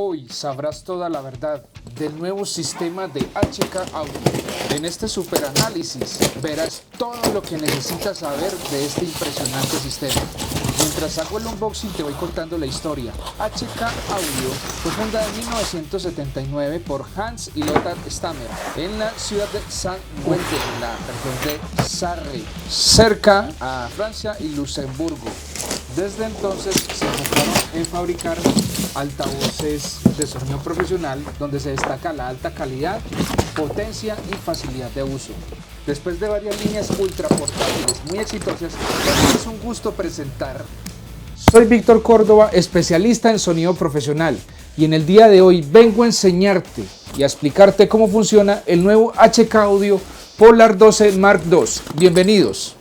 Hoy sabrás toda la verdad del nuevo sistema de HK Audio. En este super análisis verás todo lo que necesitas saber de este impresionante sistema. Mientras hago el unboxing te voy contando la historia. HK Audio fue fundada en 1979 por Hans y Lothar Stammer en la ciudad de Saint-Wendel, en la región de Sarre, cerca a Francia y Luxemburgo. Desde entonces se enfocaron en fabricar altavoces de sonido profesional donde se destaca la alta calidad, potencia y facilidad de uso. Después de varias líneas ultra portátiles muy exitosas, es un gusto presentar. Soy Víctor Córdoba, especialista en sonido profesional, y en el día de hoy vengo a enseñarte y a explicarte cómo funciona el nuevo HK Audio Polar 12 Mark II. Bienvenidos.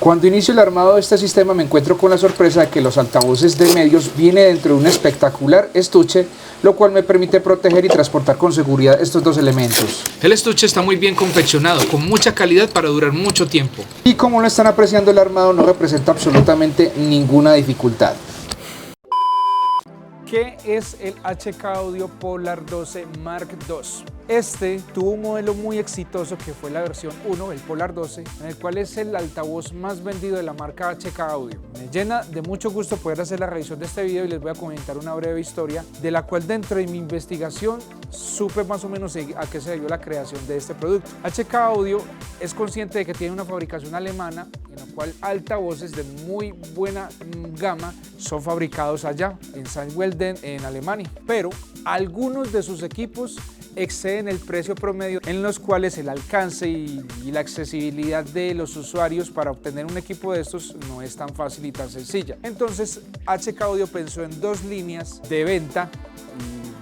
Cuando inicio el armado de este sistema me encuentro con la sorpresa de que los altavoces de medios vienen dentro de un espectacular estuche, lo cual me permite proteger y transportar con seguridad estos dos elementos. El estuche está muy bien confeccionado, con mucha calidad para durar mucho tiempo. Y como lo están apreciando, el armado no representa absolutamente ninguna dificultad. ¿Qué es el HK Audio Polar 12 Mark II? Este tuvo un modelo muy exitoso que fue la versión 1, el Polar 12, en el cual es el altavoz más vendido de la marca HK Audio. Me llena de mucho gusto poder hacer la revisión de este video y les voy a comentar una breve historia de la cual dentro de mi investigación supe más o menos a qué se debió la creación de este producto. HK Audio es consciente de que tiene una fabricación alemana en la cual altavoces de muy buena gama son fabricados allá en Saint-Wendel en Alemania, pero algunos de sus equipos exceden el precio promedio, en los cuales el alcance y la accesibilidad de los usuarios para obtener un equipo de estos no es tan fácil y tan sencilla. Entonces HK Audio pensó en dos líneas de venta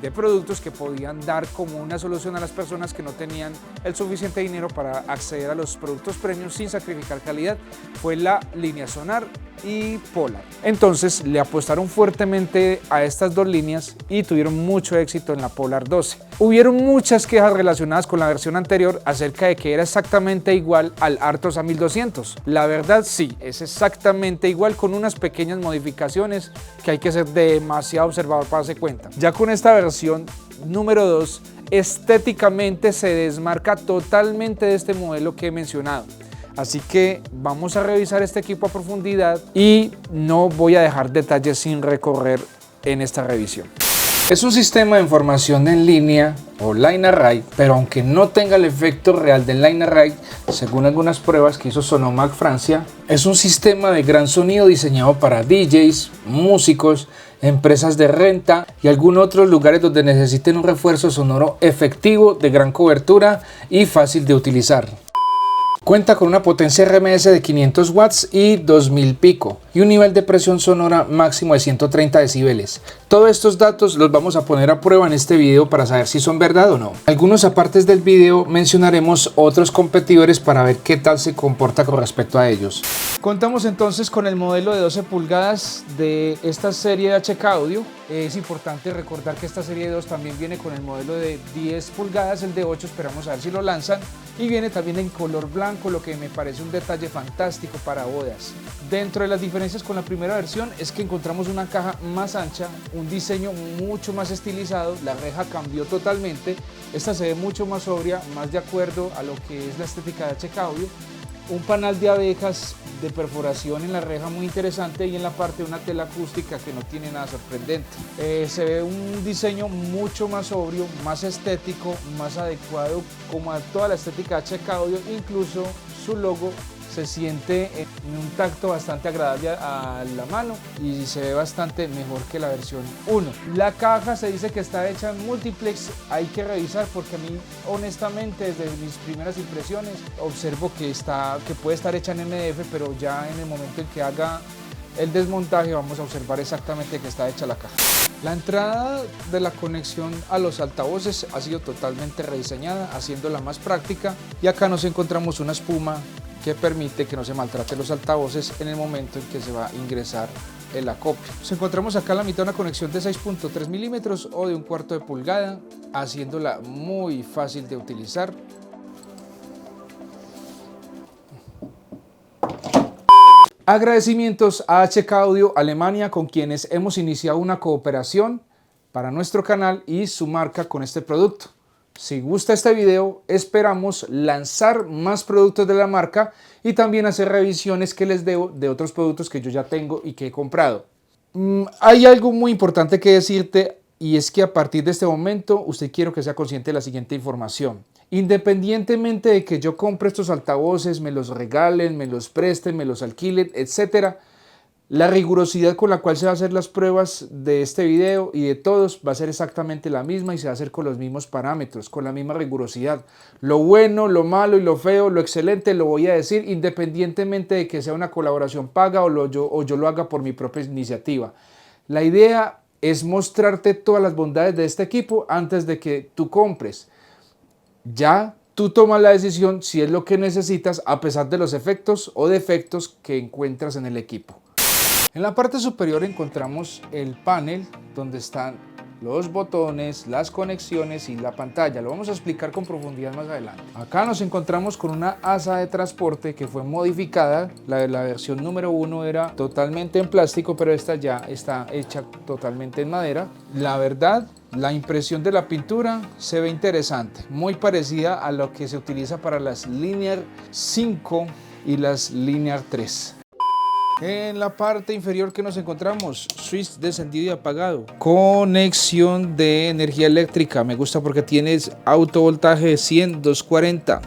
de productos que podían dar como una solución a las personas que no tenían el suficiente dinero para acceder a los productos premium sin sacrificar calidad. Fue la línea Sonar y Polar. Entonces le apostaron fuertemente a estas dos líneas y tuvieron mucho éxito en la Polar 12. Hubieron muchas quejas relacionadas con la versión anterior acerca de que era exactamente igual al Arthos A1200. La verdad sí, es exactamente igual con unas pequeñas modificaciones que hay que ser demasiado observador para darse cuenta. Ya con esta versión número 2, estéticamente se desmarca totalmente de este modelo que he mencionado. Así que vamos a revisar este equipo a profundidad y no voy a dejar detalles sin recorrer en esta revisión. Es un sistema de información en línea o Line Array, pero aunque no tenga el efecto real del Line Array, según algunas pruebas que hizo Sonomac Francia, es un sistema de gran sonido diseñado para DJs, músicos, empresas de renta y algunos otros lugares donde necesiten un refuerzo sonoro efectivo, de gran cobertura y fácil de utilizar. Cuenta con una potencia RMS de 500 watts y 2000 pico y un nivel de presión sonora máximo de 130 decibeles. Todos estos datos los vamos a poner a prueba en este video para saber si son verdad o no. Algunos apartes del video mencionaremos otros competidores para ver qué tal se comporta con respecto a ellos. Contamos entonces con el modelo de 12 pulgadas de esta serie de HK Audio. Es importante recordar que esta serie de 2 también viene con el modelo de 10 pulgadas, el de 8 esperamos a ver si lo lanzan, y viene también en color blanco, lo que me parece un detalle fantástico para bodas. Dentro de las diferencias con la primera versión es que encontramos una caja más ancha, un diseño mucho más estilizado, la reja cambió totalmente, esta se ve mucho más sobria, más de acuerdo a lo que es la estética de HK Audio. Un panal de abejas de perforación en la reja muy interesante y en la parte una tela acústica que no tiene nada sorprendente. Se ve un diseño mucho más sobrio, más estético, más adecuado como a toda la estética de HK Audio, incluso su logo se siente en un tacto bastante agradable a la mano y se ve bastante mejor que la versión 1. La caja se dice que está hecha en multiplex, hay que revisar porque a mí honestamente desde mis primeras impresiones observo que puede estar hecha en MDF, pero ya en el momento en que haga el desmontaje vamos a observar exactamente que está hecha la caja. La entrada de la conexión a los altavoces ha sido totalmente rediseñada, haciéndola más práctica, y acá nos encontramos una espuma que permite que no se maltrate los altavoces en el momento en que se va a ingresar el acopio. Nos encontramos acá a la mitad una conexión de 6.3 milímetros o de 1/4 de pulgada, haciéndola muy fácil de utilizar. Agradecimientos a HK Audio Alemania, con quienes hemos iniciado una cooperación para nuestro canal y su marca con este producto. Si gusta este video, esperamos lanzar más productos de la marca y también hacer revisiones que les debo de otros productos que yo ya tengo y que he comprado. Hay algo muy importante que decirte, y es que a partir de este momento usted quiero que sea consciente de la siguiente información. Independientemente de que yo compre estos altavoces, me los regalen, me los presten, me los alquilen, etc., la rigurosidad con la cual se va a hacer las pruebas de este video y de todos va a ser exactamente la misma y se va a hacer con los mismos parámetros, con la misma rigurosidad. Lo bueno, lo malo y lo feo, lo excelente lo voy a decir independientemente de que sea una colaboración paga o yo lo haga por mi propia iniciativa. La idea es mostrarte todas las bondades de este equipo antes de que tú compres. Ya tú tomas la decisión si es lo que necesitas a pesar de los efectos o defectos que encuentras en el equipo. En la parte superior encontramos el panel donde están los botones, las conexiones y la pantalla. Lo vamos a explicar con profundidad más adelante. Acá nos encontramos con una asa de transporte que fue modificada. La versión número 1 era totalmente en plástico, pero esta ya está hecha totalmente en madera. La verdad, la impresión de la pintura se ve interesante, muy parecida a lo que se utiliza para las Linear 5 y las Linear 3. En la parte inferior que nos encontramos, switch de encendido y apagado, conexión de energía eléctrica, me gusta porque tienes autovoltaje de 100, 240,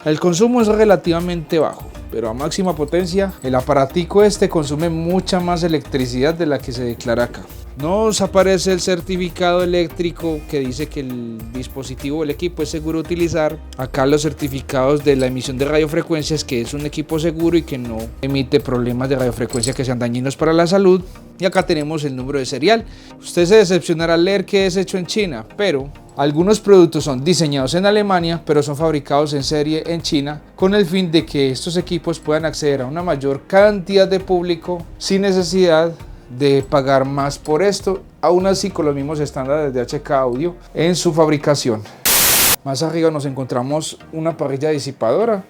el consumo es relativamente bajo, pero a máxima potencia el aparatico este consume mucha más electricidad de la que se declara acá. Nos aparece el certificado eléctrico que dice que el dispositivo o el equipo es seguro utilizar. Acá los certificados de la emisión de radiofrecuencias, que es un equipo seguro y que no emite problemas de radiofrecuencia que sean dañinos para la salud. Y acá tenemos el número de serial. Usted se decepcionará al leer que es hecho en China, pero algunos productos son diseñados en Alemania, pero son fabricados en serie en China, con el fin de que estos equipos puedan acceder a una mayor cantidad de público sin necesidad de pagar más por esto, aún así con los mismos estándares de HK Audio en su fabricación. Más arriba nos encontramos una parrilla disipadora.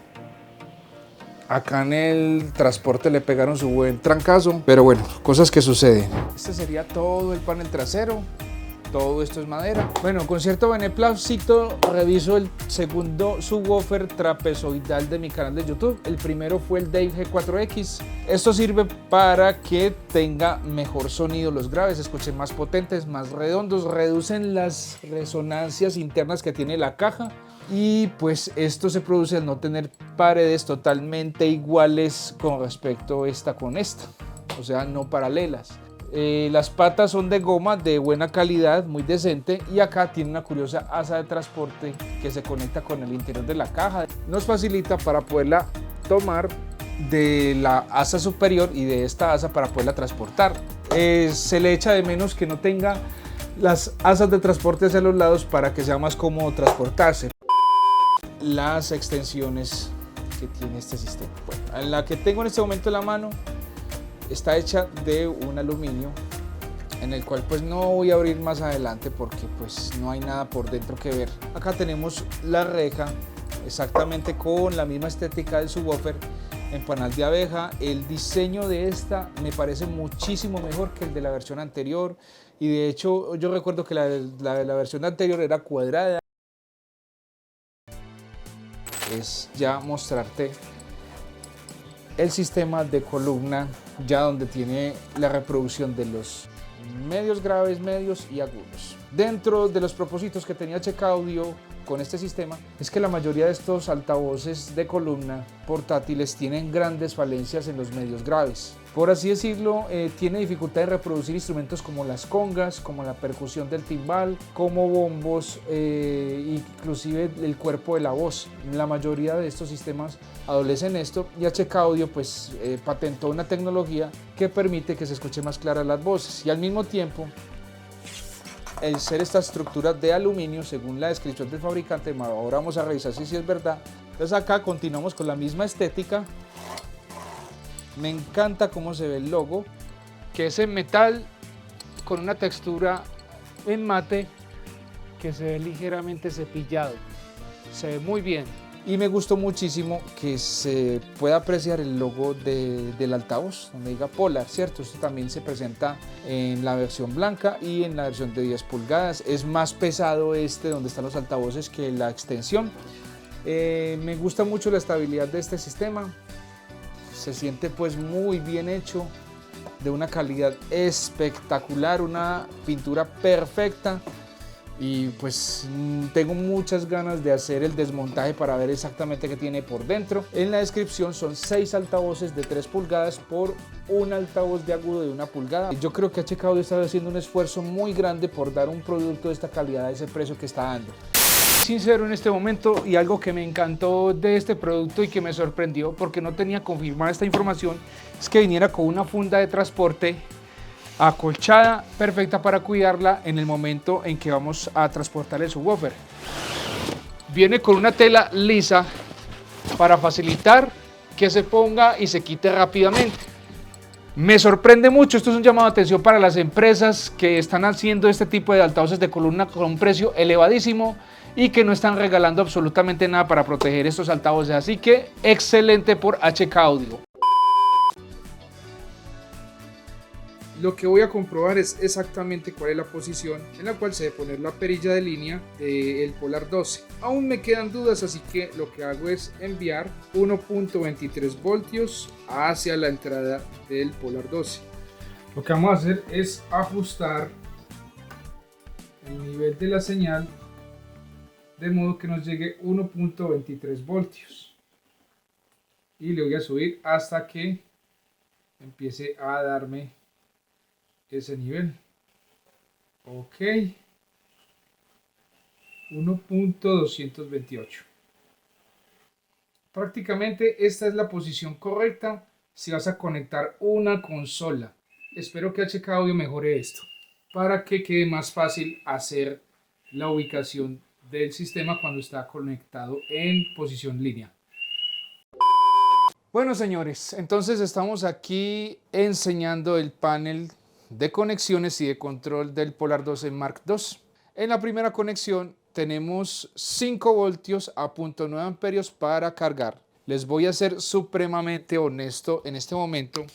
Acá en el transporte le pegaron su buen trancazo, pero bueno, cosas que suceden. Este sería todo el panel trasero. Todo esto es madera. Bueno, con cierto beneplácito reviso el segundo subwoofer trapezoidal de mi canal de YouTube. El primero fue el Dave G4X. Esto sirve para que tenga mejor sonido los graves, escuchen más potentes, más redondos, reducen las resonancias internas que tiene la caja. Y pues esto se produce al no tener paredes totalmente iguales con respecto esta con esta, o sea, no paralelas. Las patas son de goma de buena calidad, muy decente, y acá tiene una curiosa asa de transporte que se conecta con el interior de la caja. Nos facilita para poderla tomar de la asa superior y de esta asa para poderla transportar. Se le echa de menos que no tenga las asas de transporte hacia los lados para que sea más cómodo transportarse. Las extensiones que tiene este sistema. Bueno, la que tengo en este momento en la mano está hecha de un aluminio en el cual pues no voy a abrir más adelante porque pues no hay nada por dentro que ver. Acá tenemos la reja exactamente con la misma estética del subwoofer en panal de abeja. El diseño de esta me parece muchísimo mejor que el de la versión anterior y de hecho yo recuerdo que la de la versión anterior era cuadrada. Es ya mostrarte el sistema de columna ya donde tiene la reproducción de los medios graves, medios y agudos. Dentro de los propósitos que tenía HK Audio con este sistema es que la mayoría de estos altavoces de columna portátiles tienen grandes falencias en los medios graves. Por así decirlo, tiene dificultad de reproducir instrumentos como las congas, como la percusión del timbal, como bombos, inclusive el cuerpo de la voz. La mayoría de estos sistemas adolecen esto y HK Audio pues patentó una tecnología que permite que se escuche más claras las voces y al mismo tiempo el ser esta estructura de aluminio según la descripción del fabricante. Ahora vamos a revisar si es verdad. Entonces acá continuamos con la misma estética. Me encanta cómo se ve el logo, que es en metal con una textura en mate que se ve ligeramente cepillado. Se ve muy bien. Y me gustó muchísimo que se pueda apreciar el logo del altavoz, donde diga Polar, ¿cierto? Esto también se presenta en la versión blanca y en la versión de 10 pulgadas. Es más pesado donde están los altavoces que la extensión. Me gusta mucho la estabilidad de este sistema. Se siente pues muy bien hecho, de una calidad espectacular, una pintura perfecta. Y pues tengo muchas ganas de hacer el desmontaje para ver exactamente qué tiene por dentro. En la descripción son 6 altavoces de 3 pulgadas por un altavoz de agudo de 1 pulgada. Yo creo que HK Audio está haciendo un esfuerzo muy grande por dar un producto de esta calidad a ese precio que está dando. Sincero en este momento, y algo que me encantó de este producto y que me sorprendió porque no tenía confirmada esta información, es que viniera con una funda de transporte acolchada, perfecta para cuidarla en el momento en que vamos a transportar el subwoofer. Viene con una tela lisa para facilitar que se ponga y se quite rápidamente. Me sorprende mucho, esto es un llamado de atención para las empresas que están haciendo este tipo de altavoces de columna con un precio elevadísimo y que no están regalando absolutamente nada para proteger estos altavoces, así que excelente por HK Audio. Lo que voy a comprobar es exactamente cuál es la posición en la cual se debe poner la perilla de línea del Polar 12. Aún me quedan dudas, así que lo que hago es enviar 1.23 voltios hacia la entrada del Polar 12. Lo que vamos a hacer es ajustar el nivel de la señal de modo que nos llegue 1.23 voltios. Y le voy a subir hasta que empiece a darme ese nivel. Ok, 1.228. Prácticamente esta es la posición correcta si vas a conectar una consola. Espero que HK Audio mejore esto para que quede más fácil hacer la ubicación del sistema cuando está conectado en posición línea. Bueno, señores, entonces estamos aquí enseñando el panel de conexiones y de control del Polar 12 Mark II. En la primera conexión tenemos 5 voltios a 0.9 amperios para cargar. Les voy a ser supremamente honesto en este momento.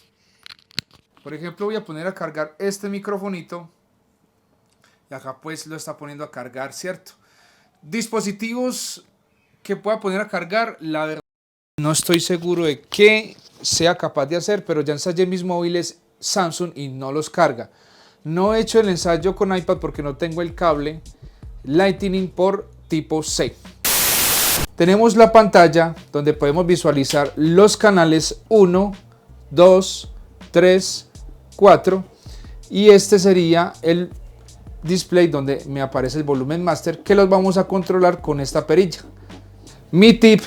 Por ejemplo, voy a poner a cargar este microfonito y acá pues lo está poniendo a cargar, ¿cierto? Dispositivos que pueda poner a cargar, la verdad no estoy seguro de qué sea capaz de hacer, pero ya ensayé mis móviles Samsung y no los carga. No he hecho el ensayo con iPad porque no tengo el cable Lightning por tipo C. Tenemos la pantalla donde podemos visualizar los canales 1, 2, 3, 4 y este sería el display donde me aparece el volumen master, que los vamos a controlar con esta perilla. Mi tip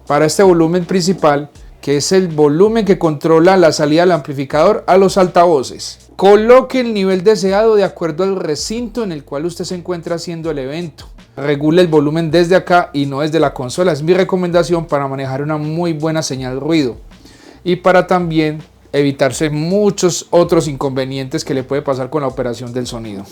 para este volumen principal, que es el volumen que controla la salida del amplificador a los altavoces. Coloque el nivel deseado de acuerdo al recinto en el cual usted se encuentra haciendo el evento. Regule el volumen desde acá y no desde la consola. Es mi recomendación para manejar una muy buena señal de ruido y para también evitarse muchos otros inconvenientes que le puede pasar con la operación del sonido.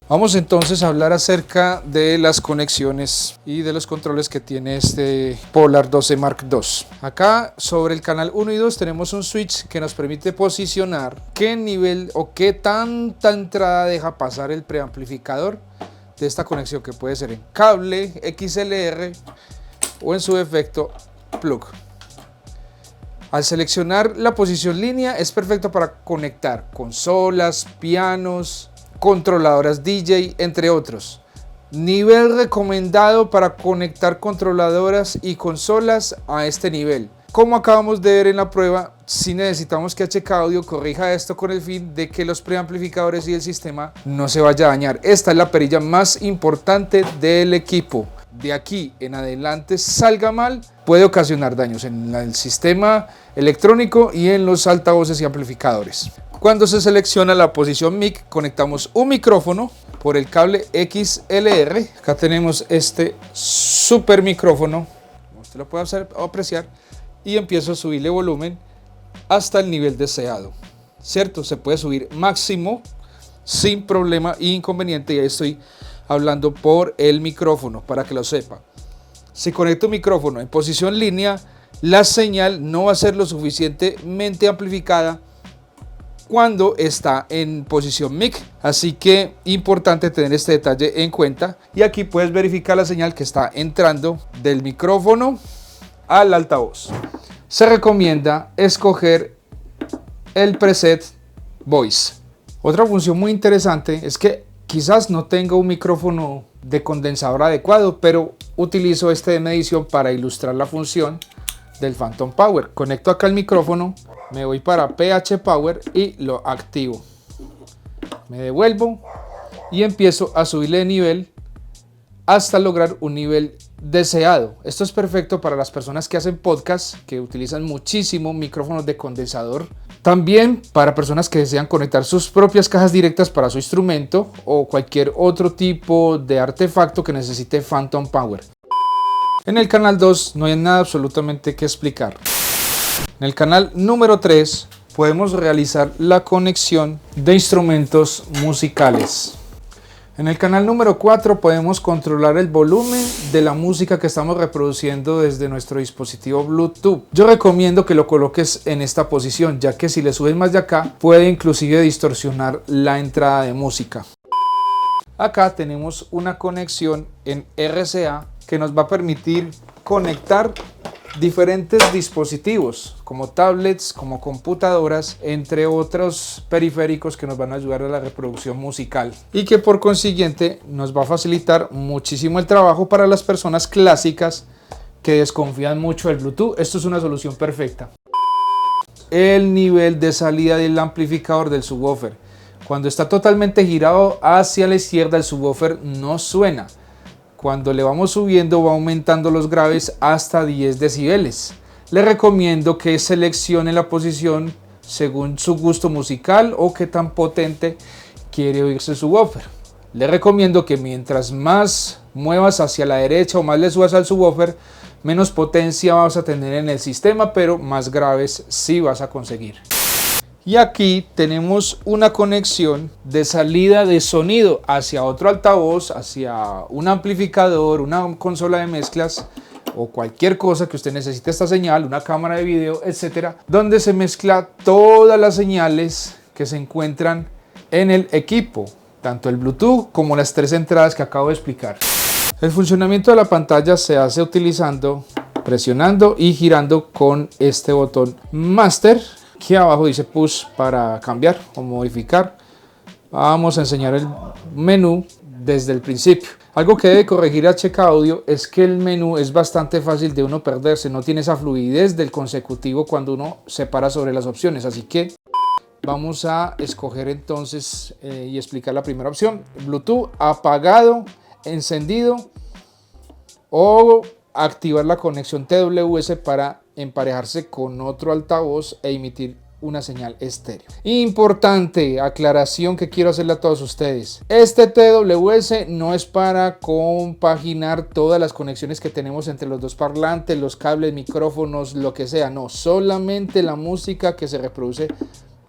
Vamos entonces a hablar acerca de las conexiones y de los controles que tiene este Polar 12 Mark II. Acá sobre el canal 1 y 2 tenemos un switch que nos permite posicionar qué nivel o qué tanta entrada deja pasar el preamplificador de esta conexión, que puede ser en cable, XLR o en su defecto plug. Al seleccionar la posición línea es perfecto para conectar consolas, pianos, controladoras DJ, entre otros. Nivel recomendado para conectar controladoras y consolas a este nivel. Como acabamos de ver en la prueba, sí necesitamos que HK Audio corrija esto con el fin de que los preamplificadores y el sistema no se vaya a dañar. Esta es la perilla más importante del equipo. De aquí en adelante salga mal, puede ocasionar daños en el sistema electrónico y en los altavoces y amplificadores. Cuando se selecciona la posición mic, conectamos un micrófono por el cable XLR. Acá tenemos este super micrófono, usted lo puede apreciar, y empiezo a subirle volumen hasta el nivel deseado, ¿cierto? Se puede subir máximo sin problema e inconveniente, y ahí estoy hablando por el micrófono para que lo sepa. Si conecto un micrófono en posición línea, la señal no va a ser lo suficientemente amplificada cuando está en posición mic, así que importante tener este detalle en cuenta. Y aquí puedes verificar la señal que está entrando del micrófono al altavoz. Se recomienda escoger el preset Voice. Otra función muy interesante es que quizás no tenga un micrófono de condensador adecuado, pero utilizo este de medición para ilustrar la función del Phantom Power. Conecto acá el micrófono, me voy para PH Power y lo activo. Me devuelvo y empiezo a subirle de nivel hasta lograr un nivel deseado. Esto es perfecto para las personas que hacen podcast, que utilizan muchísimo micrófonos de condensador. También para personas que desean conectar sus propias cajas directas para su instrumento o cualquier otro tipo de artefacto que necesite Phantom Power. En el canal 2 no hay nada absolutamente que explicar. En el canal número 3 podemos realizar la conexión de instrumentos musicales. En el canal número 4 podemos controlar el volumen de la música que estamos reproduciendo desde nuestro dispositivo Bluetooth. Yo recomiendo que lo coloques en esta posición, ya que si le subes más de acá puede inclusive distorsionar la entrada de música. Acá tenemos una conexión en RCA que nos va a permitir conectar diferentes dispositivos como tablets, como computadoras, entre otros periféricos que nos van a ayudar a la reproducción musical y que por consiguiente nos va a facilitar muchísimo el trabajo para las personas clásicas que desconfían mucho del Bluetooth. Esto es una solución perfecta. El nivel de salida del amplificador del subwoofer. Cuando está totalmente girado hacia la izquierda, el subwoofer no suena. Cuando le vamos subiendo va aumentando los graves hasta 10 decibeles. Le recomiendo que seleccione la posición según su gusto musical o qué tan potente quiere oírse su subwoofer. Le recomiendo que mientras más muevas hacia la derecha o más le subas al subwoofer, menos potencia vas a tener en el sistema, pero más graves sí vas a conseguir. Y aquí tenemos una conexión de salida de sonido hacia otro altavoz, hacia un amplificador, una consola de mezclas o cualquier cosa que usted necesite esta señal, una cámara de video, etcétera, donde se mezcla todas las señales que se encuentran en el equipo, tanto el Bluetooth como las 3 entradas que acabo de explicar. El funcionamiento de la pantalla se hace utilizando, presionando y girando con este botón Master. Aquí abajo dice Push para cambiar o modificar. Vamos a enseñar el menú desde el principio. Algo que debe corregir HK Audio es que el menú es bastante fácil de uno perderse. No tiene esa fluidez del consecutivo cuando uno se para sobre las opciones. Así que vamos a escoger entonces y explicar la primera opción. Bluetooth apagado, encendido o activar la conexión TWS para emparejarse con otro altavoz e emitir una señal estéreo. Importante aclaración que quiero hacerle a todos ustedes. Este TWS no es para compaginar todas las conexiones que tenemos entre los dos parlantes, los cables, micrófonos, lo que sea. No, solamente la música que se reproduce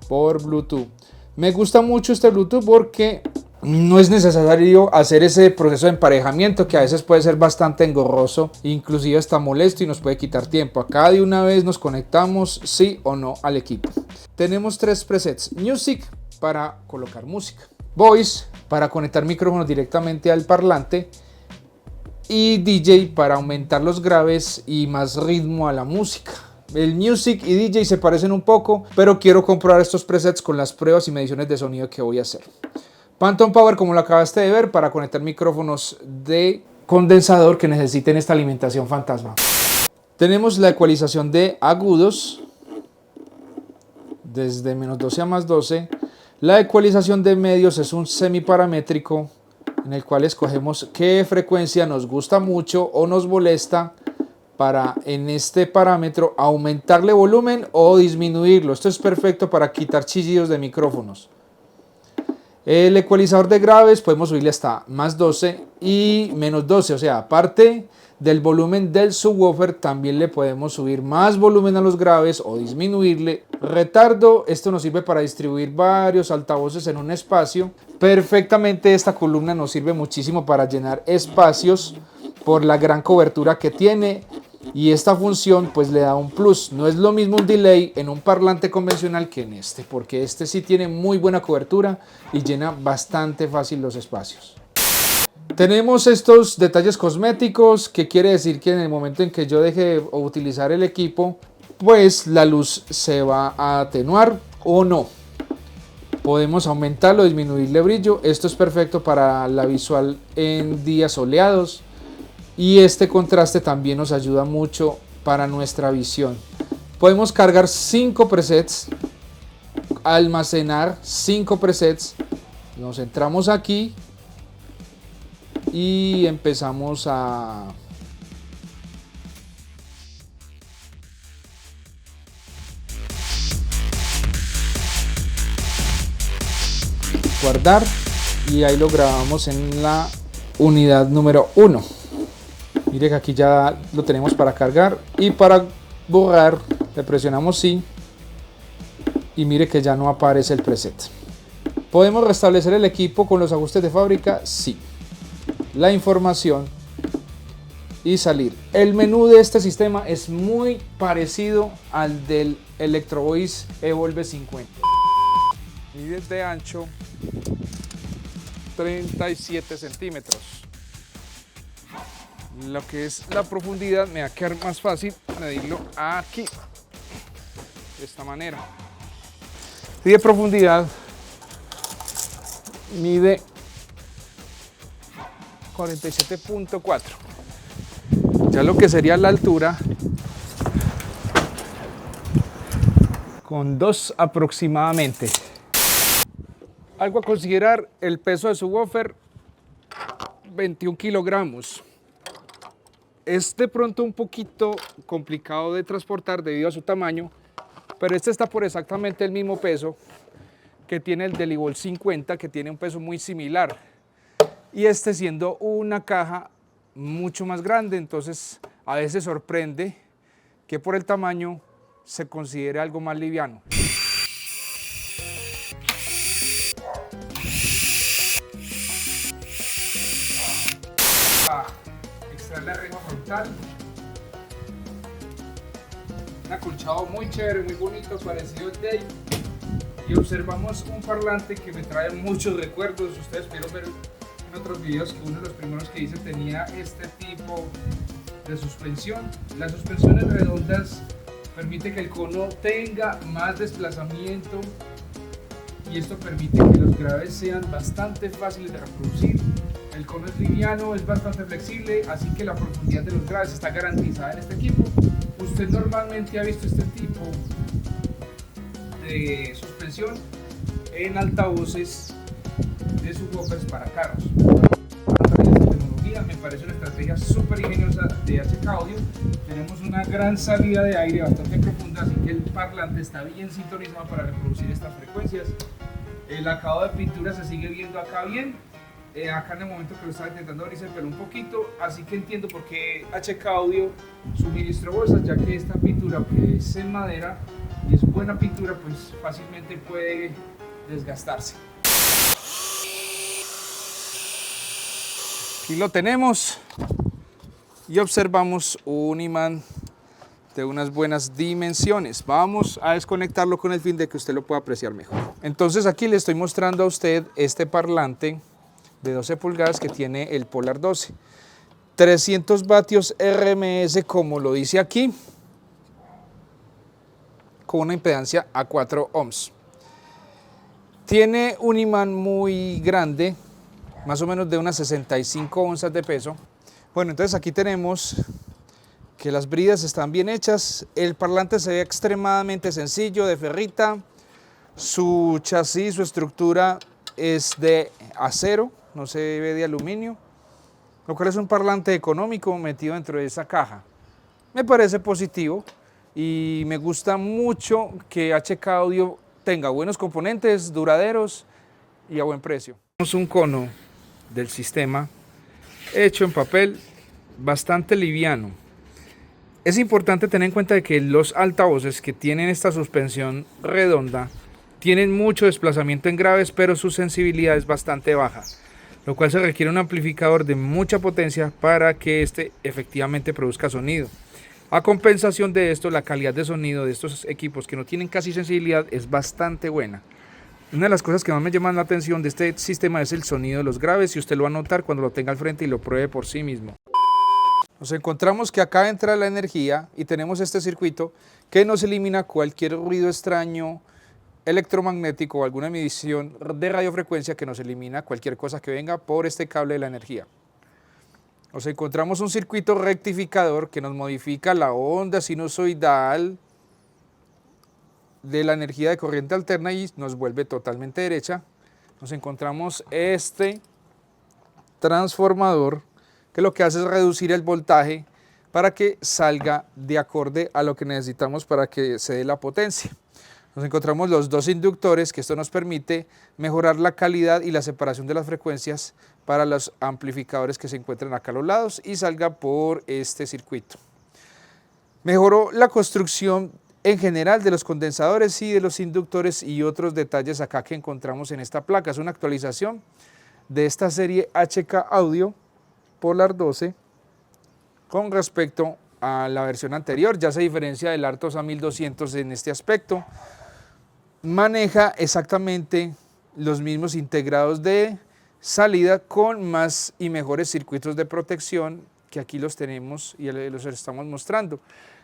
por Bluetooth. Me gusta mucho este Bluetooth porque no es necesario hacer ese proceso de emparejamiento que a veces puede ser bastante engorroso, inclusive hasta molesto y nos puede quitar tiempo. Acá de una vez nos conectamos sí o no al equipo. Tenemos 3 presets: Music para colocar música, Voice para conectar micrófonos directamente al parlante y DJ para aumentar los graves y más ritmo a la música. El Music y DJ se parecen un poco, pero quiero comprobar estos presets con las pruebas y mediciones de sonido que voy a hacer. Phantom Power, como lo acabaste de ver, para conectar micrófonos de condensador que necesiten esta alimentación fantasma. Tenemos la ecualización de agudos desde -12 a +12. La ecualización de medios es un semiparamétrico en el cual escogemos qué frecuencia nos gusta mucho o nos molesta para en este parámetro aumentarle volumen o disminuirlo. Esto es perfecto para quitar chillidos de micrófonos. El ecualizador de graves podemos subirle hasta +12 y -12, o sea, aparte del volumen del subwoofer también le podemos subir más volumen a los graves o disminuirle. Retardo, esto nos sirve para distribuir varios altavoces en un espacio. Perfectamente esta columna nos sirve muchísimo para llenar espacios por la gran cobertura que tiene, y esta función pues le da un plus. No es lo mismo un delay en un parlante convencional que en este, porque este sí tiene muy buena cobertura y llena bastante fácil los espacios. Tenemos estos detalles cosméticos, que quiere decir que en el momento en que yo deje de utilizar el equipo, pues la luz se va a atenuar o no. Podemos aumentarlo, disminuirle brillo. Esto es perfecto para la visual en días soleados, y este contraste también nos ayuda mucho para nuestra visión. Podemos cargar 5 presets, almacenar 5 presets. Nos centramos aquí y empezamos a guardar, y ahí lo grabamos en la unidad número 1. Mire que aquí ya lo tenemos para cargar, y para borrar le presionamos sí, y mire que ya no aparece el preset. ¿Podemos restablecer el equipo con los ajustes de fábrica? Sí. La información y salir. El menú de este sistema es muy parecido al del Electro Voice Evolve 50. Mide de ancho 37 centímetros. Lo que es la profundidad me va a quedar más fácil medirlo aquí, de esta manera. Y de profundidad mide 47.4. Ya lo que sería la altura, con 2 aproximadamente. Algo a considerar: el peso de su woofer, 21 kilogramos. Es de pronto un poquito complicado de transportar debido a su tamaño, pero este está por exactamente el mismo peso que tiene el del Evolve 50, que tiene un peso muy similar, y este siendo una caja mucho más grande. Entonces a veces sorprende que por el tamaño se considere algo más liviano. Extraer la reja frontal, un acolchado muy chévere, muy bonito, parecido al Dave. Y observamos un parlante que me trae muchos recuerdos. Ustedes pudieron ver en otros videos que uno de los primeros que hice tenía este tipo de suspensión. Las suspensiones redondas permiten que el cono tenga más desplazamiento, y esto permite que los graves sean bastante fáciles de reproducir. El cono es liviano, es bastante flexible, así que la profundidad de los graves está garantizada en este equipo. Usted normalmente ha visto este tipo de suspensión en altavoces de subwoofers para carros. Esta tecnología me parece una estrategia súper ingeniosa de HK Audio. Tenemos una gran salida de aire bastante profunda, así que el parlante está bien sintonizado para reproducir estas frecuencias. El acabado de pintura se sigue viendo acá bien. Acá en el momento que lo estaba intentando abrir se peló un poquito, así que entiendo por qué HK Audio suministró bolsas, ya que esta pintura, que es en madera y es buena pintura, pues fácilmente puede desgastarse. Aquí lo tenemos, y observamos un imán de unas buenas dimensiones. Vamos a desconectarlo con el fin de que usted lo pueda apreciar mejor. Entonces aquí le estoy mostrando a usted este parlante de 12 pulgadas que tiene el Polar 12. 300 vatios RMS, como lo dice aquí, con una impedancia a 4 ohms. Tiene un imán muy grande, más o menos de unas 65 onzas de peso. Bueno, entonces aquí tenemos que las bridas están bien hechas. El parlante se ve extremadamente sencillo, de ferrita. Su chasis, su estructura es de acero, no se ve de aluminio, lo cual es un parlante económico metido dentro de esa caja. Me parece positivo, y me gusta mucho que HK Audio tenga buenos componentes, duraderos y a buen precio. Tenemos un cono del sistema hecho en papel, bastante liviano. Es importante tener en cuenta que los altavoces que tienen esta suspensión redonda tienen mucho desplazamiento en graves, pero su sensibilidad es bastante baja. lo cual se requiere un amplificador de mucha potencia para que este efectivamente produzca sonido. A compensación de esto, la calidad de sonido de estos equipos que no tienen casi sensibilidad es bastante buena. Una de las cosas que más me llaman la atención de este sistema es el sonido de los graves, y usted lo va a notar cuando lo tenga al frente y lo pruebe por sí mismo. Nos encontramos que acá entra la energía y tenemos este circuito que nos elimina cualquier ruido extraño electromagnético o alguna emisión de radiofrecuencia que nos elimina cualquier cosa que venga por este cable de la energía. Nos encontramos un circuito rectificador que nos modifica la onda sinusoidal de la energía de corriente alterna y nos vuelve totalmente derecha. Nos encontramos este transformador que lo que hace es reducir el voltaje para que salga de acorde a lo que necesitamos para que se dé la potencia. Nos encontramos los dos inductores, que esto nos permite mejorar la calidad y la separación de las frecuencias para los amplificadores que se encuentran acá a los lados y salga por este circuito. Mejoró la construcción en general de los condensadores y de los inductores y otros detalles acá que encontramos en esta placa. Es una actualización de esta serie HK Audio Polar 12 con respecto a la versión anterior. Ya se diferencia del Artos A1200 en este aspecto. Maneja exactamente los mismos integrados de salida con más y mejores circuitos de protección, que aquí los tenemos y los estamos mostrando.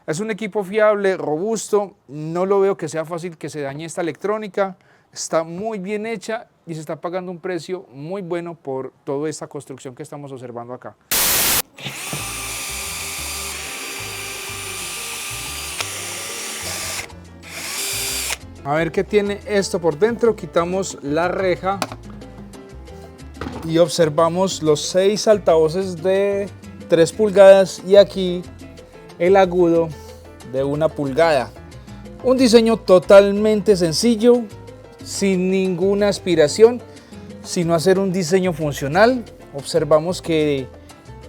Es un equipo fiable, robusto, no lo veo que sea fácil que se dañe esta electrónica, está muy bien hecha y se está pagando un precio muy bueno por toda esta construcción que estamos observando acá. A ver qué tiene esto por dentro. Quitamos la reja y observamos los 6 altavoces de 3 pulgadas y aquí el agudo de 1 pulgada. Un diseño totalmente sencillo, sin ninguna aspiración, sino hacer un diseño funcional. Observamos que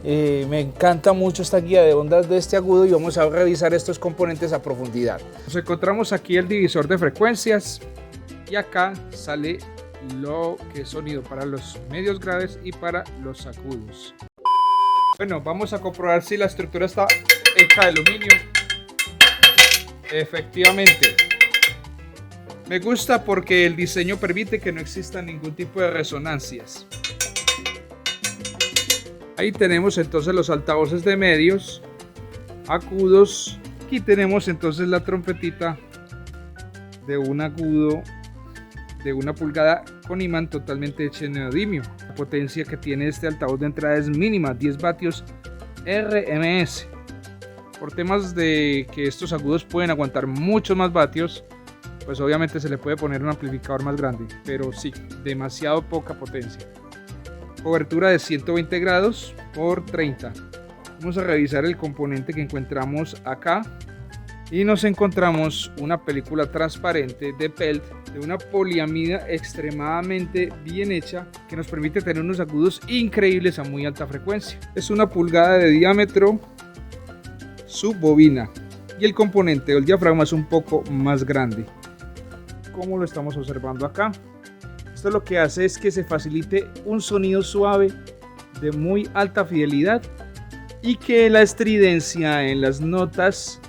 me encanta mucho esta guía de ondas de este agudo y vamos a revisar estos componentes a profundidad. Nos encontramos aquí el divisor de frecuencias y acá sale lo que es sonido para los medios graves y para los agudos. Bueno, vamos a comprobar si la estructura está hecha de aluminio. Efectivamente. Me gusta porque el diseño permite que no exista ningún tipo de resonancias. Ahí tenemos entonces los altavoces de medios, agudos. Aquí tenemos entonces la trompetita de un agudo de 1 pulgada con imán totalmente hecho en neodimio. La potencia que tiene este altavoz de entrada es mínima, 10 vatios RMS. Por temas de que estos agudos pueden aguantar muchos más vatios, pues obviamente se le puede poner un amplificador más grande, pero sí, demasiado poca potencia. Cobertura de 120 grados por 30. Vamos a revisar el componente que encontramos acá y nos encontramos una película transparente de PELT de una poliamida extremadamente bien hecha que nos permite tener unos agudos increíbles a muy alta frecuencia. Es 1 pulgada de diámetro subbobina y el componente o el diafragma es un poco más grande, como lo estamos observando acá. Esto lo que hace es que se facilite un sonido suave de muy alta fidelidad y que la estridencia en las notas,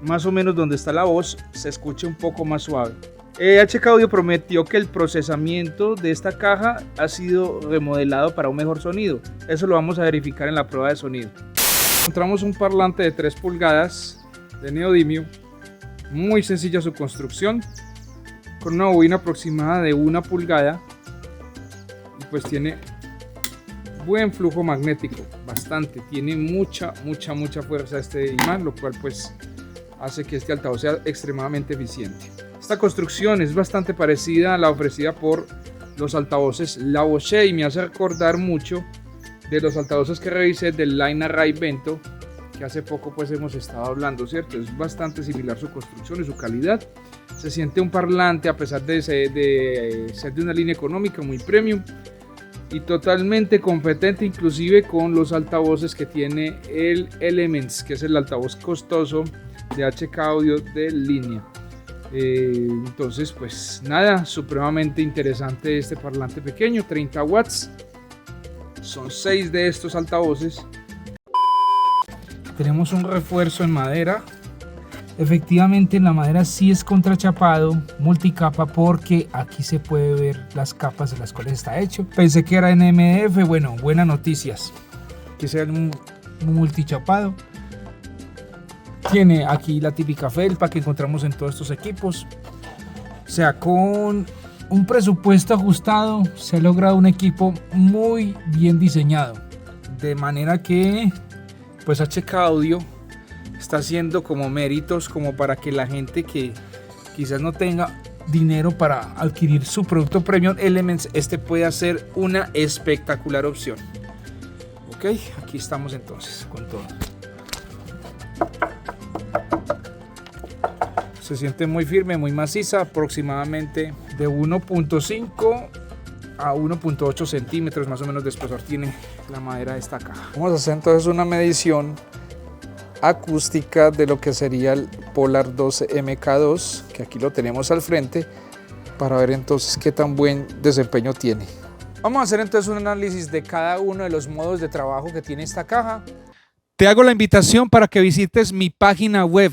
más o menos donde está la voz, se escuche un poco más suave. HK Audio prometió que el procesamiento de esta caja ha sido remodelado para un mejor sonido. Eso lo vamos a verificar en la prueba de sonido. Encontramos un parlante de 3 pulgadas de neodimio, muy sencilla su construcción, con una bobina aproximada de 1 pulgada y pues tiene buen flujo magnético, bastante, tiene mucha fuerza este imán, lo cual pues hace que este altavoz sea extremadamente eficiente. Esta construcción es bastante parecida a la ofrecida por los altavoces Laoche y me hace recordar mucho de los altavoces que revisé del Line Array Vento, que hace poco pues hemos estado hablando, ¿cierto? Es bastante similar su construcción y su calidad. Se siente un parlante a pesar de ser de una línea económica muy premium y totalmente competente inclusive con los altavoces que tiene el Elements, que es el altavoz costoso de HK Audio de línea. Entonces pues nada, supremamente interesante este parlante pequeño, 30 watts, son 6 de estos altavoces. Tenemos un refuerzo en madera. Efectivamente en la madera sí es contrachapado, multicapa, porque aquí se puede ver las capas de las cuales está hecho. Pensé que era en MDF, bueno, buenas noticias. Que sea un multichapado. Tiene aquí la típica felpa que encontramos en todos estos equipos. O sea, con un presupuesto ajustado se ha logrado un equipo muy bien diseñado. De manera que pues HK Audio está haciendo como méritos como para que la gente que quizás no tenga dinero para adquirir su producto Premium Elements, pueda ser una espectacular opción. Ok, aquí estamos entonces con todo. Se siente muy firme, muy maciza, aproximadamente de 1.5 a 1.8 centímetros más o menos de espesor tiene la madera de esta caja. Vamos a hacer entonces una medición acústica de lo que sería el Polar 12 MK2, que aquí lo tenemos al frente, para ver entonces qué tan buen desempeño tiene. Vamos a hacer entonces un análisis de cada uno de los modos de trabajo que tiene esta caja. Te hago la invitación para que visites mi página web,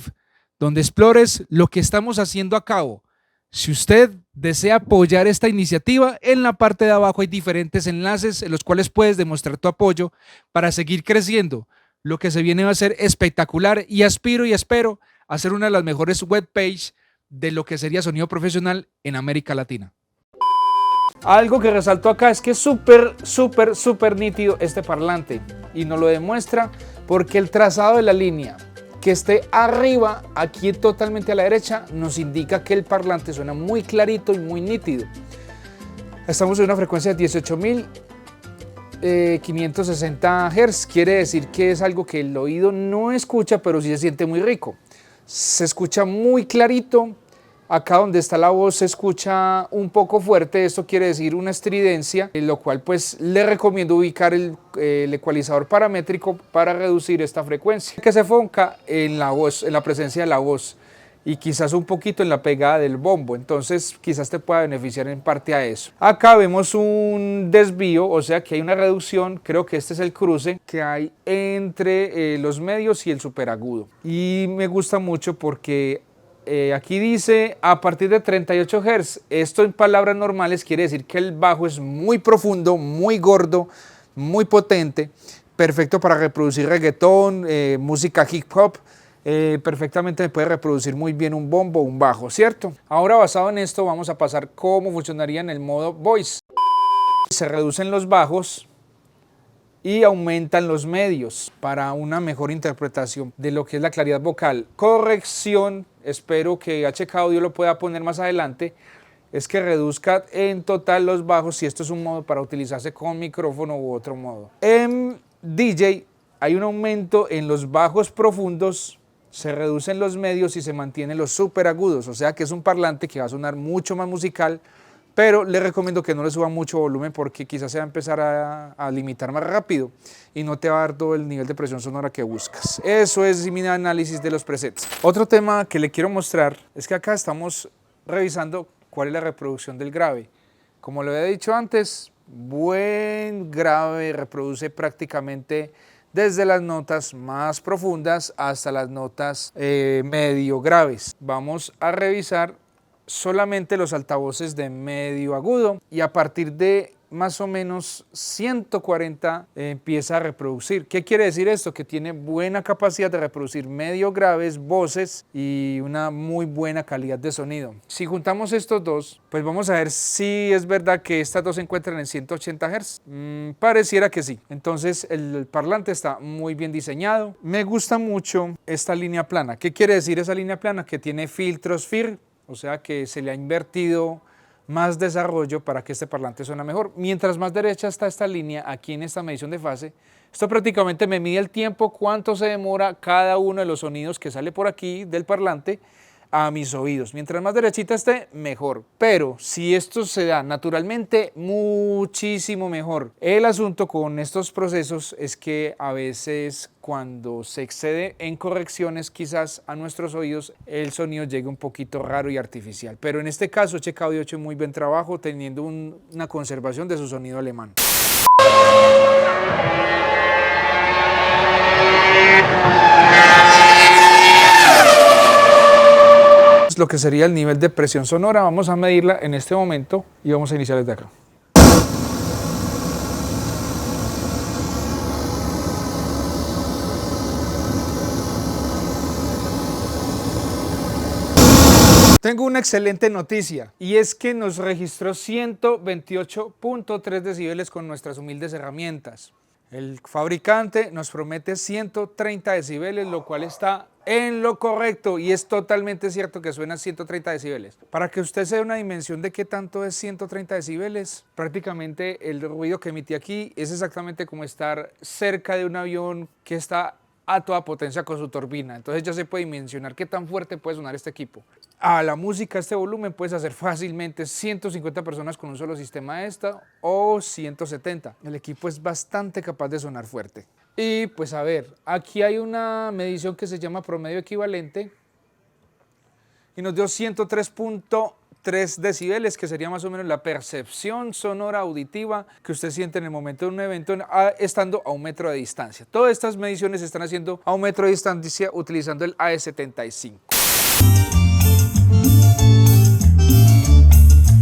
donde explores lo que estamos haciendo a cabo. Si usted desea apoyar esta iniciativa, en la parte de abajo hay diferentes enlaces en los cuales puedes demostrar tu apoyo para seguir creciendo. Lo que se viene va a ser espectacular y aspiro y espero a ser una de las mejores webpages de lo que sería sonido profesional en América Latina. Algo que resalto acá es que es súper nítido este parlante, y nos lo demuestra porque el trazado de la línea que esté arriba, aquí totalmente a la derecha, nos indica que el parlante suena muy clarito y muy nítido. Estamos en una frecuencia de 18.560 Hz, quiere decir que es algo que el oído no escucha, pero sí se siente muy rico. Se escucha muy clarito. Acá donde está la voz se escucha un poco fuerte, esto quiere decir una estridencia, lo cual pues le recomiendo ubicar el ecualizador paramétrico para reducir esta frecuencia, que se enfoca en la voz, en la presencia de la voz, y quizás un poquito en la pegada del bombo, entonces quizás te pueda beneficiar en parte a eso. Acá vemos un desvío, o sea que hay una reducción, creo que este es el cruce que hay entre los medios y el superagudo, y me gusta mucho porque aquí dice a partir de 38 Hz, esto en palabras normales quiere decir que el bajo es muy profundo, muy gordo, muy potente, perfecto para reproducir reggaetón, música hip hop, perfectamente me puede reproducir muy bien un bombo o un bajo, ¿cierto? Ahora basado en esto vamos a pasar cómo funcionaría en el modo voice. Se reducen los bajos y aumentan los medios para una mejor interpretación de lo que es la claridad vocal. Corrección, espero que HK Audio lo pueda poner más adelante, es que reduzca en total los bajos, si esto es un modo para utilizarse con micrófono u otro modo. En DJ hay un aumento en los bajos profundos, se reducen los medios y se mantienen los super agudos, o sea que es un parlante que va a sonar mucho más musical, pero le recomiendo que no le suba mucho volumen porque quizás se va a empezar a limitar más rápido y no te va a dar todo el nivel de presión sonora que buscas. Eso es mi análisis de los presets. Otro tema que le quiero mostrar es que acá estamos revisando cuál es la reproducción del grave. Como lo había dicho antes, buen grave reproduce prácticamente desde las notas más profundas hasta las notas medio graves. Vamos a revisar solamente los altavoces de medio agudo y a partir de más o menos 140 empieza a reproducir. ¿Qué quiere decir esto? Que tiene buena capacidad de reproducir medio graves, voces y una muy buena calidad de sonido. Si juntamos estos dos, pues vamos a ver si es verdad que estas dos se encuentran en 180 Hz. Pareciera que sí. Entonces el parlante está muy bien diseñado. Me gusta mucho esta línea plana. ¿Qué quiere decir esa línea plana? Que tiene filtros FIR, o sea que se le ha invertido más desarrollo para que este parlante suene mejor. Mientras más derecha está esta línea, aquí en esta medición de fase, esto prácticamente me mide el tiempo, cuánto se demora cada uno de los sonidos que sale por aquí del parlante a mis oídos. Mientras más derechita esté, mejor. Pero si esto se da naturalmente, muchísimo mejor. El asunto con estos procesos es que a veces cuando se excede en correcciones quizás a nuestros oídos, el sonido llegue un poquito raro y artificial. Pero en este caso, HK Audio ha hecho muy buen trabajo teniendo una conservación de su sonido alemán. tenemos lo que sería el nivel de presión sonora. Vamos a medirla en este momento y vamos a iniciar desde acá. Tengo una excelente noticia y es que nos registró 128.3 decibeles con nuestras humildes herramientas. El fabricante nos promete 130 decibeles, lo cual está en lo correcto y es totalmente cierto que suena 130 decibeles. Para que usted se dé una dimensión de qué tanto es 130 decibeles, prácticamente el ruido que emite aquí es exactamente como estar cerca de un avión que está a toda potencia con su turbina. Entonces ya se puede dimensionar qué tan fuerte puede sonar este equipo. A la música, este volumen puedes hacer fácilmente 150 personas con un solo sistema esta o 170. El equipo es bastante capaz de sonar fuerte. Y pues a ver, aquí hay una medición que se llama promedio equivalente y nos dio 103.3 decibeles, que sería más o menos la percepción sonora auditiva que usted siente en el momento de un evento estando a 1 metro de distancia. Todas estas mediciones se están haciendo a 1 metro de distancia utilizando el AE75.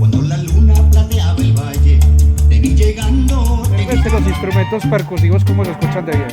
Cuando la luna plateaba el valle, te vi llegando. Los instrumentos percusivos, como se escuchan de bien.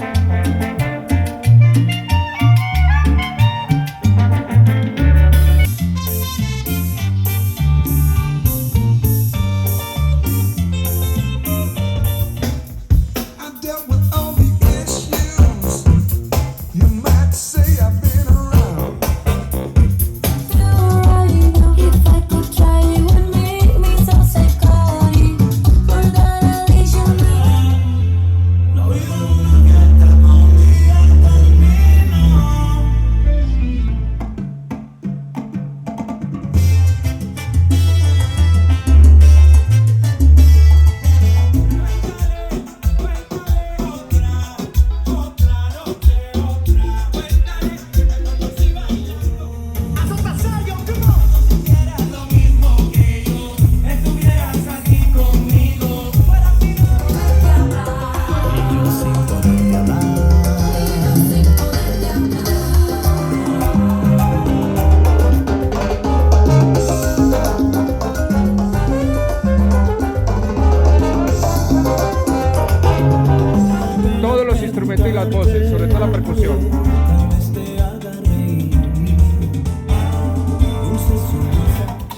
Y las voces, sobre todo la percusión.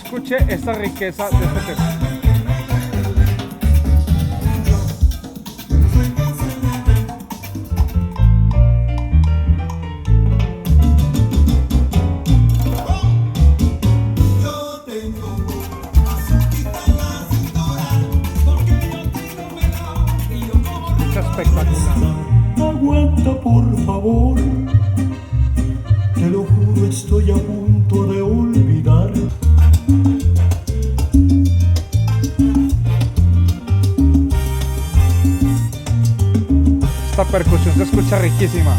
Escuche esta riqueza de este tema. Es espectacular. Aguanta, por favor, te lo juro, estoy a punto de olvidar. Esta percusión se escucha riquísima.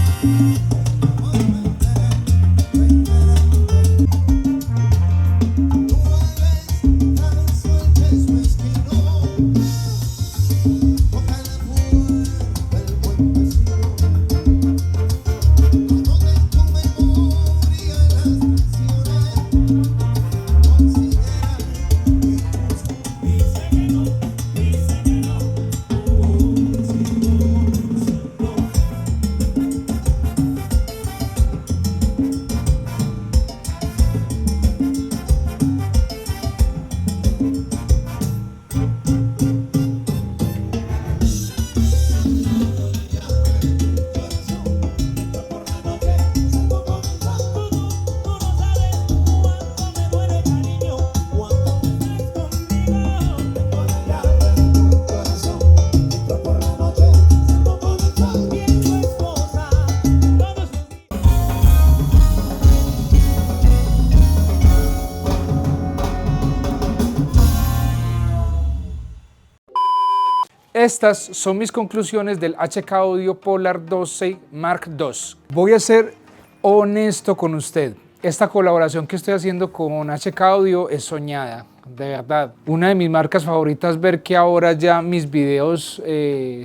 Estas son mis conclusiones del HK Audio Polar 12 Mark II. Voy a ser honesto con usted. Esta colaboración que estoy haciendo con HK Audio es soñada, de verdad. Una de mis marcas favoritas, ver que ahora ya mis videos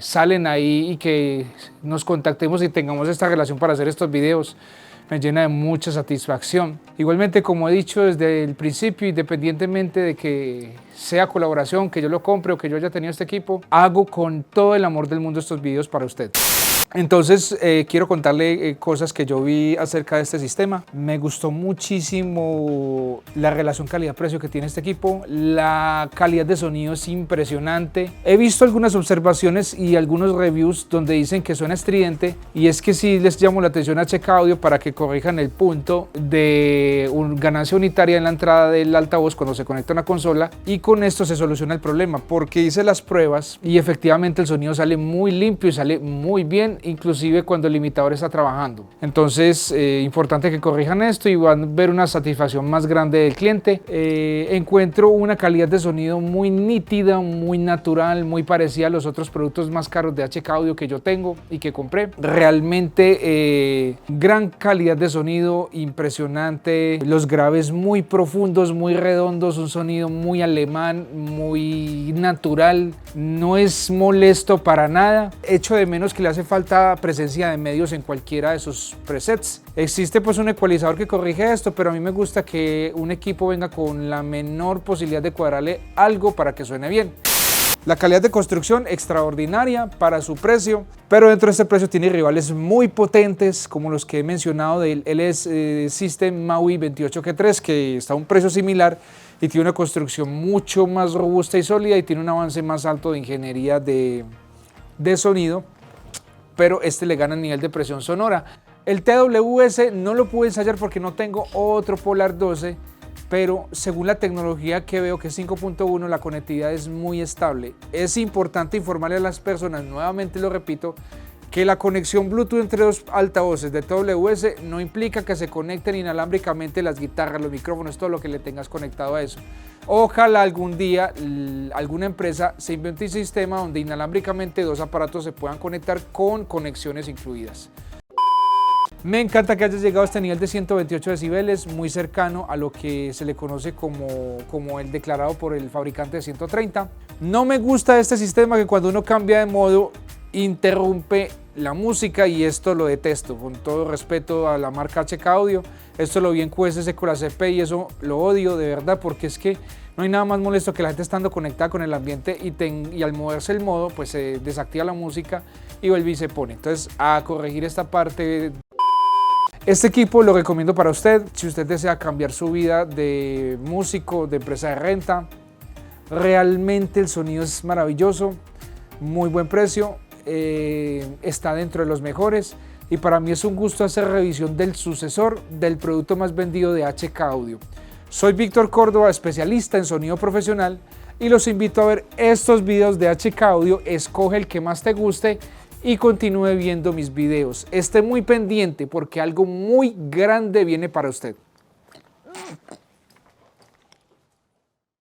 salen ahí y que nos contactemos y tengamos esta relación para hacer estos videos. me llena de mucha satisfacción. Igualmente, como he dicho desde el principio, independientemente de que sea colaboración, que yo lo compre o que yo haya tenido este equipo, hago con todo el amor del mundo estos videos para usted. Entonces quiero contarle cosas que yo vi acerca de este sistema. Me gustó muchísimo la relación calidad-precio que tiene este equipo. La calidad de sonido es impresionante. He visto algunas observaciones y algunos reviews donde dicen que suena estridente, y es que sí les llamo la atención a HK Audio para que corrijan el punto de ganancia unitaria en la entrada del altavoz cuando se conecta a una consola, y con esto se soluciona el problema, porque hice las pruebas y efectivamente el sonido sale muy limpio y sale muy bien, inclusive cuando el limitador está trabajando. Entonces, importante que corrijan esto y van a ver una satisfacción más grande del cliente. Encuentro una calidad de sonido muy nítida, muy natural, muy parecida a los otros productos más caros de HK Audio que yo tengo y que compré. Realmente gran calidad de sonido, impresionante. Los graves muy profundos, muy redondos, un sonido muy alemán, muy natural. No es molesto para nada. Echo de menos que le hace falta presencia de medios en cualquiera de sus presets. Existe pues un ecualizador que corrige esto, pero a mí me gusta que un equipo venga con la menor posibilidad de cuadrarle algo para que suene bien. La calidad de construcción extraordinaria para su precio, pero dentro de este precio tiene rivales muy potentes como los que he mencionado del LS System MAUI 28G3, que está a un precio similar y tiene una construcción mucho más robusta y sólida y tiene un avance más alto de ingeniería de sonido, pero este le gana a nivel de presión sonora. El TWS no lo pude ensayar porque no tengo otro Polar 12, pero según la tecnología que veo, que es 5.1, la conectividad es muy estable. Es importante informarle a las personas, nuevamente lo repito, que la conexión Bluetooth entre dos altavoces de TWS no implica que se conecten inalámbricamente las guitarras, los micrófonos, todo lo que le tengas conectado a eso. Ojalá algún día alguna empresa se invente un sistema donde inalámbricamente dos aparatos se puedan conectar con conexiones incluidas. Me encanta que haya llegado a este nivel de 128 decibeles, muy cercano a lo que se le conoce como el declarado por el fabricante de 130. No me gusta este sistema que cuando uno cambia de modo interrumpe la música, y esto lo detesto, con todo respeto a la marca HK Audio. Esto lo vi en QSC con la CP y eso lo odio de verdad, porque es que no hay nada más molesto que la gente estando conectada con el ambiente y al moverse el modo pues se desactiva la música y vuelve y se pone. Entonces, a corregir esta parte. Este equipo lo recomiendo para usted si usted desea cambiar su vida de músico, de empresa de renta. Realmente el sonido es maravilloso, muy buen precio, está dentro de los mejores, y para mí es un gusto hacer revisión del sucesor del producto más vendido de HK Audio. Soy Víctor Córdoba, especialista en sonido profesional, y los invito a ver estos videos de HK Audio. Escoge el que más te guste y continúe viendo mis videos. Esté muy pendiente porque algo muy grande viene para usted.